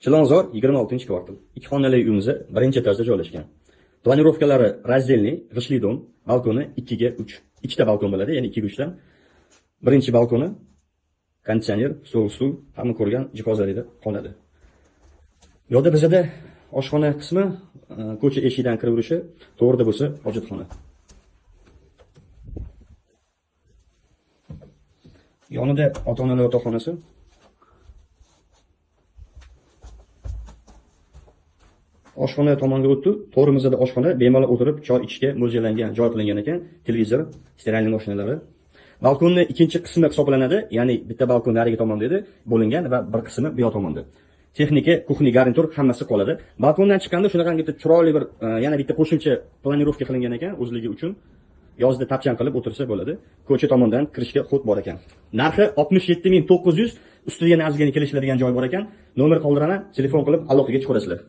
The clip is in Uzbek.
Chilonzor 26-kvartal. Ikki xonali uyimiz birinchi etajda joylashgan. Planirovkalari razdelniy, g'ishli dom, balkoni 2 ga 3. Ikkita balkon bo'ladi, ya'ni 2 ga 3 dan. Birinchi balkoni konditsioner, sovuq suv, hamma ko'rgan jihozlarida qoladi. Yo'da bizda oshxona qismi ko'cha eshigidan kirib yurishi, to'g'rida bo'lsa hojatxona. Yonida ota-onalar yotoqxonasi. Oshxona tomonga o'tdi. To'g'rimizda oshxona, bemalol o'tirib choy ichishga mo'ljallangan joy qilingan ekan. Televizor, sterilniy mashinalari. Balkonning ikkinchi qismi hisoblanadi, ya'ni bitta balkon narigi tomonda edi, bo'lingan va bir qismi bu yoq tomonda. Texnika, kuxni, garnitur hammasi qoladi. Balkondan chiqqanda shunaqangi bitta chiroyli bir yana bitta qo'shimcha planirovka qilingan ekan o'zligi uchun. Yozda tapchan qilib o'tirsa bo'ladi. Ko'cha tomondan kirishga xod bor ekan. Narxi 67900, ustiga yana ozgina kelishiladigan joy bor ekan. Nomer qoldiraman, telefon qilib aloqaga chiqarasizlar.